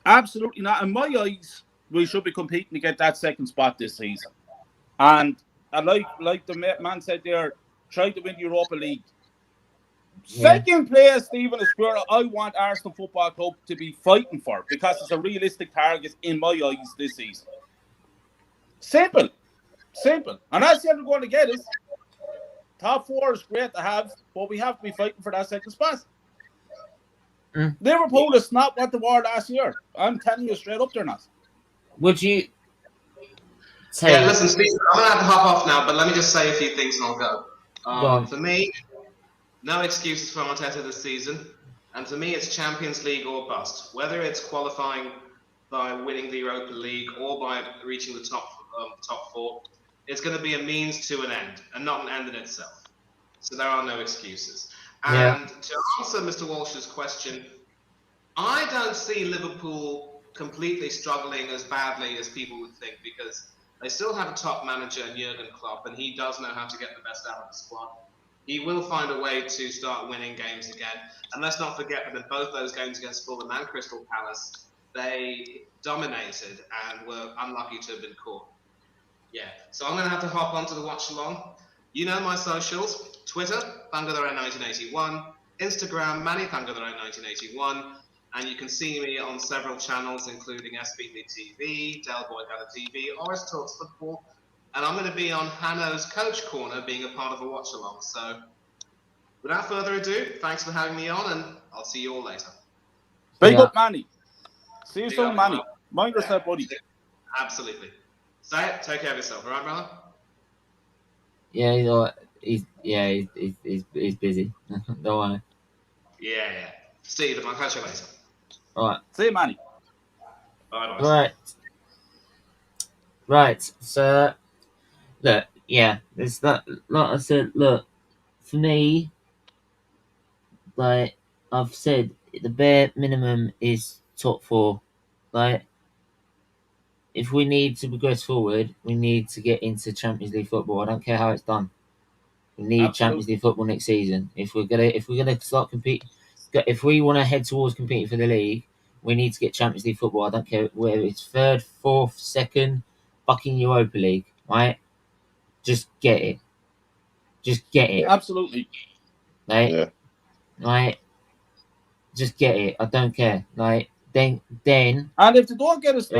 Absolutely not. In my eyes, we should be competing to get that second spot this season. And like the man said there, try to win the Europa League. Second place, Stephen, is where I want Arsenal Football Club to be fighting for because it's a realistic target in my eyes this season. Simple. And that's the other going to get us. Top 4 is great to have, but we have to be fighting for that second spot. Liverpool is not what they were last year. I'm telling you straight up, they're not. Would you say... Yeah, listen, Steve, I'm going to have to hop off now, but let me just say a few things and I'll go. For me, no excuses for Arteta this season. And for me, it's Champions League or bust. Whether it's qualifying by winning the Europa League or by reaching the top 4, it's going to be a means to an end and not an end in itself. So there are no excuses. And to answer Mr. Walsh's question, I don't see Liverpool completely struggling as badly as people would think because they still have a top manager in Jurgen Klopp and he does know how to get the best out of the squad. He will find a way to start winning games again. And let's not forget that in both those games against Fulham and Crystal Palace, they dominated and were unlucky to have been caught. Yeah, so I'm going to have to hop onto the watch along. You know my socials: Twitter, Thunderthrone1981, Instagram, MannyThunderthrone1981, and you can see me on several channels, including SFeatleyTV, Del Boy Gather TV, Orris Talks Football, and I'm going to be on Hanno's Coach Corner, being a part of a watch along. So, without further ado, thanks for having me on, and I'll see you all later. Big up, Manny. See you soon, Manny. Mind yourself, buddy. Absolutely. Sait, take care of yourself, all right, brother? Yeah, he's all right. He's busy. Don't worry. Yeah. Steve, I'll catch you later. All right. See you, Manny. Bye. Right. So, look, it's that. Like I said, look, for me, like I've said, the bare minimum is top 4. Like, if we need to progress forward, we need to get into Champions League football. I don't care how it's done. We need Champions League football next season. If we're gonna start competing, if we want to head towards competing for the league, we need to get Champions League football. I don't care whether it's 3rd, 4th, 2nd, fucking Europa League, right? Just get it. Just get it. Absolutely. Right? Just get it. I don't care. Like, then. And if they don't get us,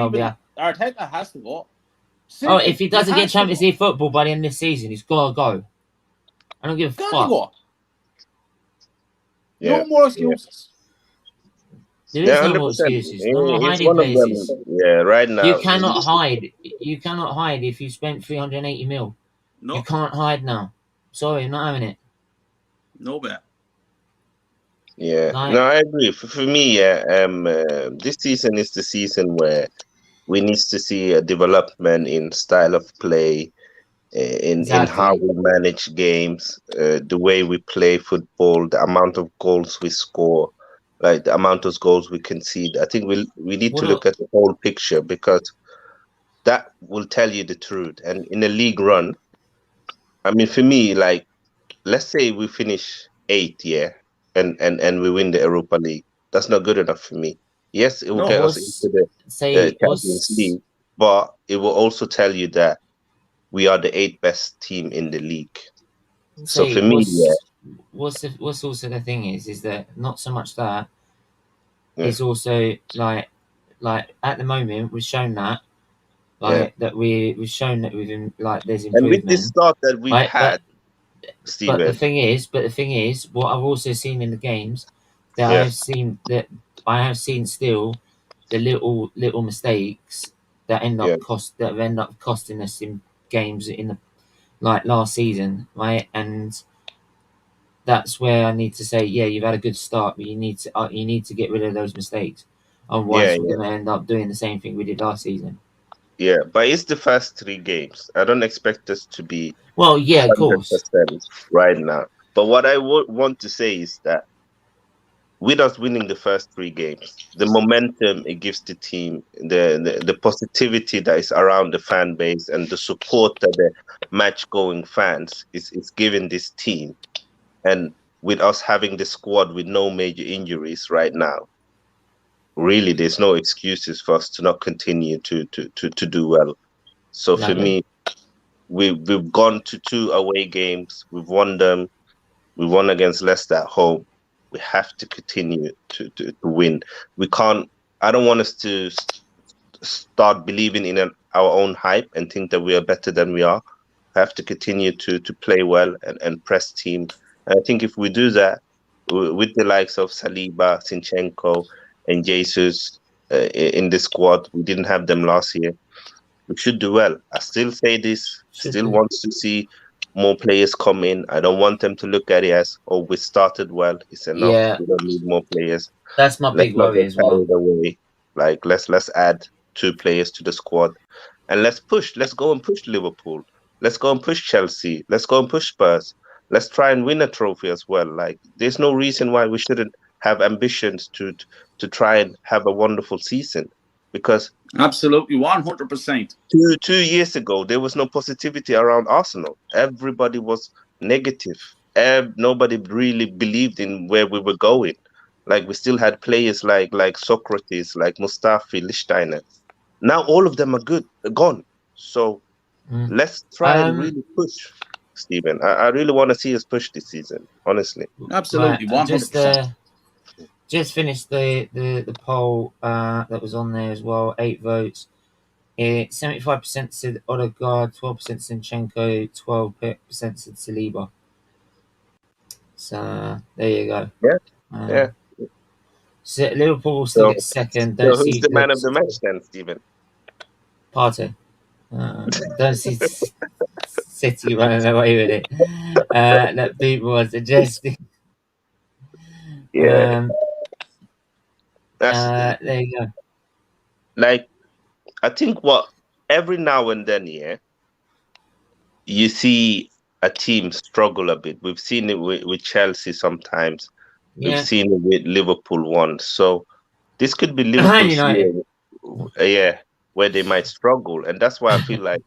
Arteta has to go. If he doesn't get Champions League football by the end of the season, he's got to go. I don't give a fuck. No more excuses. There Yeah, is no more 100%. excuses. No more He's hiding one of places. them. Yeah, right You now. cannot hide. You cannot hide if you spent 380 mil. You No, can't hide now. Sorry, I'm not having it. no bet. Yeah, no, Like, I agree. For me, yeah, this season is the season where we need to see a development in style of play, in how exactly. we manage games, the way we play football, the amount of goals we score, like the amount of goals we concede. I think we need to What? look at the whole picture because that will tell you the truth. And in a league run, I mean, for me, like let's say we finish eighth, yeah, and we win the Europa League. That's not good enough for me. Yes, it will No, get us into Was the say Champions was League, but it will also tell you that we are the eighth best team in the league. So say for me, yeah, what's also the thing is that not so much that yeah, it's also like at the moment we've shown that yeah. we've shown that like there's And with this improvement, start that we've right? had, But Steven, the thing is, what I've also seen in the games that yeah, I have seen still the little mistakes yeah, that end up costing us in games in the like last season, right? And that's where I need to say, yeah, you've had a good start, but you need to get rid of those mistakes. yeah, Otherwise, we're yeah, going to end up doing the same thing we did last season. yeah. But it's the first three games. I don't expect us to be Well, yeah, of course. 100% right now. But what I would want to say is that with us winning the first three games, the momentum it gives the team, the positivity that is around the fan base, and the support that the match going fans is giving this team. And with us having the squad with no major injuries right now, really, there's no excuses for us to not continue to do well. So for Exactly. me, we've gone to two away games, we've won them. We won against Leicester at home. We have to continue to win. We can't. I don't want us to start believing in our own hype and think that we are better than we are. We have to continue to play well and press team. And I think if we do that with the likes of Saliba, Sinchenko, and Jesus in the squad, we didn't have them last year. We should do well. I still say this, Should still do. wants to see more players come in. I don't want them to look at it as, oh, we started well, it's enough. Yeah, We don't need more players. that's my Let's big not worry get as well. carried away. Like let's add two players to the squad and let's push. Let's go and push Liverpool. Let's go and push Chelsea. Let's go and push Spurs. Let's try and win a trophy as well. Like there's no reason why we shouldn't have ambitions to try and have a wonderful season because absolutely, 100%. two years ago, there was no positivity around Arsenal. Everybody was negative. Nobody really believed in where we were going. Like we still had players like Socrates, like Mustafi, Lichtsteiner. Now all of them are gone. So Mm. let's try and really push, Stephen. I really want to see us push this season, honestly. Right, Absolutely, I 100%. just finished the poll that was on there as well. 8 votes. 75% said Odegaard, 12% Sinchenko, 12% said Saliba. So there you go. Yeah, Uh, yeah. so Liverpool will still So, get second. so Don't who's see the man the of the match then, Stephen? Partey. Don't see City running away with it. That people are suggesting. Yeah, that's There you go. like I think what every now and then, yeah, you see a team struggle a bit. We've seen it with Chelsea sometimes. We've Yeah, seen it with Liverpool once. So this could be and Liverpool's United. year, yeah, where they might struggle. And that's why I feel like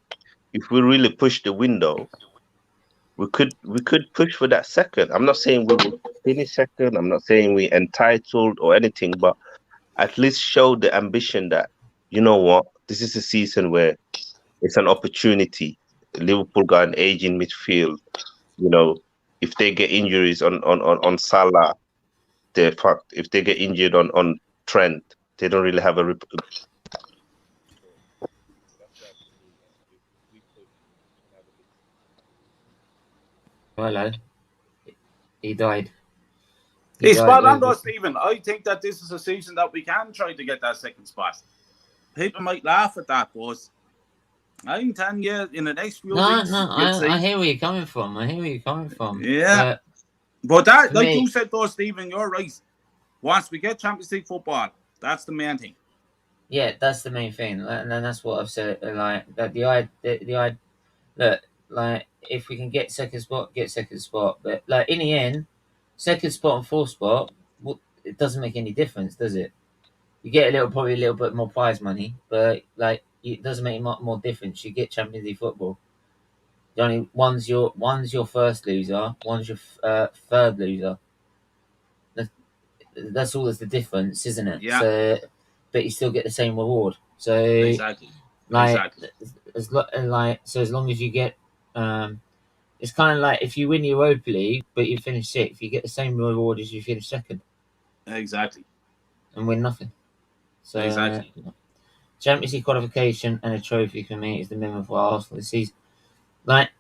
if we really push the window, we could push for that second. I'm not saying we will finish second. I'm not saying we entitled or anything, but at least show the ambition that you know what, this is a season where it's an opportunity. Liverpool got an aging midfield. You know, if they get injuries on Salah, they're fucked. If they get injured on Trent, they don't really have a. Hello. He died. He's spot on though, Stephen. I think that this is a season that we can try to get that second spot. People might laugh at that, but I'm telling you, in the next few weeks, I hear where you're coming from. Yeah. But that, like you said though, Stephen, you're right. Once we get Champions League football, that's the main thing. Yeah, that's the main thing, and that's what I've said. Like that, look, like if we can get second spot, get second spot. But like in the end, second spot and fourth spot, it doesn't make any difference, does it? You get probably a little bit more prize money, but like it doesn't make much more difference. You get Champions League football. The only one's your first loser, one's your third loser. That's all. That's the difference, isn't it? Yeah. So, but you still get the same reward. So exactly. As long as you get, it's kind of like if you win the Europa League but you finish sixth, you get the same reward as you finish second. Exactly. And win nothing. So exactly. Champions League qualification and a trophy for me is the minimum for Arsenal this season. Like,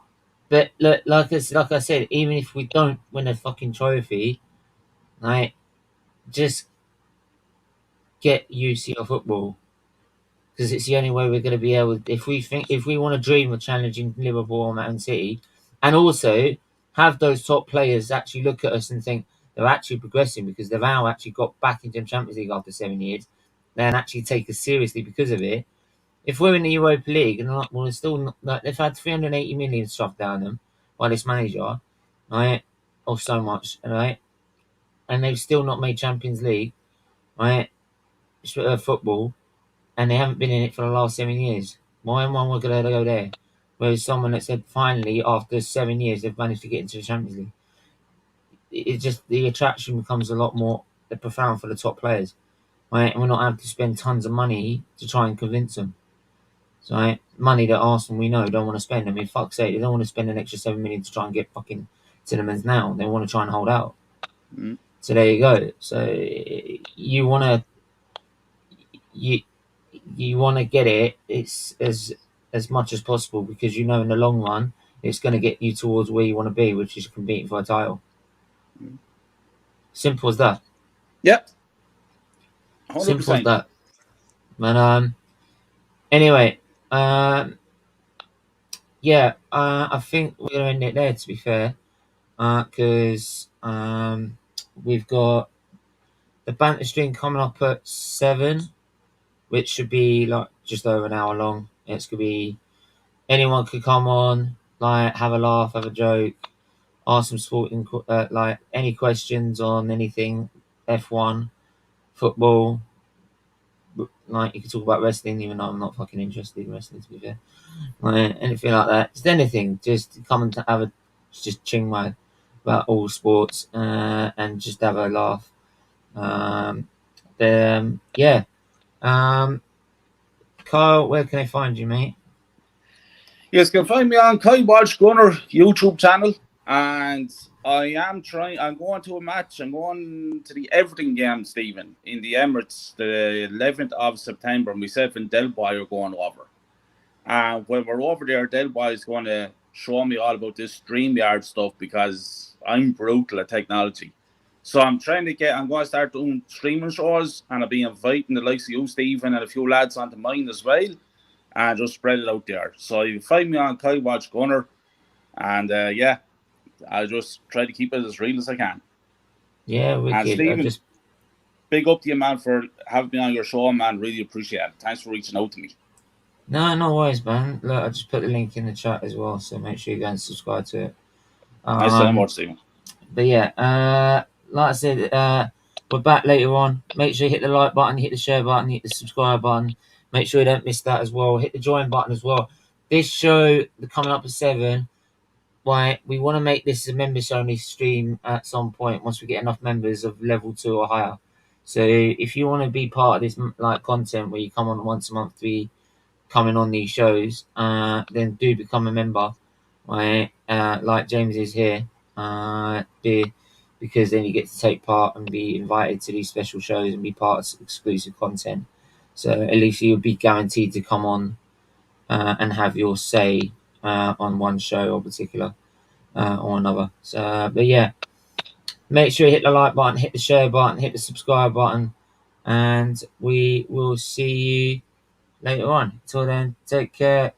but look, like I said, even if we don't win a fucking trophy, like, just get UCL football, because it's the only way we're going to be able. If we want to dream of challenging Liverpool or Man City, and also have those top players actually look at us and think they're actually progressing because they've now actually got back into the Champions League after 7 years, then actually take us seriously because of it. If we're in the Europa League and we're still not, like, they've had 380 million shoved down them by this manager, right, or so much, right, and they've still not made Champions League, right, football, and they haven't been in it for the last 7 years. Why am I going to go there? Whereas someone that said finally after 7 years they've managed to get into the Champions League. It's just the attraction becomes a lot more profound for the top players, right? And we're not having to spend tons of money to try and convince them. So, right? Money that Arsenal, we know, don't want to spend. I mean, fuck's sake, they don't want to spend an extra 7 million to try and get fucking Cinnamons now. They want to try and hold out. Mm. So there you go. So you want to get it. It's as much as possible, because you know in the long run it's going to get you towards where you want to be, which is competing for a title. Simple as that. Yep. 100%. Simple as that. But anyway, yeah, I think we're going to end it there, to be fair, because we've got the banter stream coming up at 7, which should be like just over an hour long. It's going to be, anyone could come on, like, have a laugh, have a joke, ask some sporting, like, any questions on anything, F1, football. Like, you can talk about wrestling, even though I'm not fucking interested in wrestling, to be fair. Like, anything like that. Just anything. Just come and have a just ching my about all sports, and just have a laugh. Yeah. Kyle, where can I find you, mate? Yes, you can find me on COYG Gunner YouTube channel, and I'm going to a match. I'm going to the Everton game, Stephen, in the Emirates, the 11th of September. Myself and Del Boy are going over. And when we're over there, Del Boy is going to show me all about this StreamYard stuff, because I'm brutal at technology. So I'm going to start doing streaming shows, and I'll be inviting the likes of you, Stephen, and a few lads onto mine as well, and just spread it out there. So you can find me on COYG Gunner, and yeah, I'll just try to keep it as real as I can. Yeah, wicked. And Stephen, big up to you, man, for having me on your show, man. Really appreciate it. Thanks for reaching out to me. No worries, man. Look, I just put the link in the chat as well, so make sure you go and subscribe to it. Thanks so much, Stephen. But yeah, like I said, we're back later on. Make sure you hit the like button, hit the share button, hit the subscribe button. Make sure you don't miss that as well. Hit the join button as well. This show, coming up at 7, right, we want to make this a members-only stream at some point once we get enough members of level 2 or higher. So if you want to be part of this like content where you come on once a month to be coming on these shows, then do become a member, right? Like James is here, because then you get to take part and be invited to these special shows and be part of exclusive content. So at least you'll be guaranteed to come on and have your say on one show or particular or another. So, but yeah, Make sure you hit the like button, hit the share button, hit the subscribe button, and we will see you later on. Till then, take care.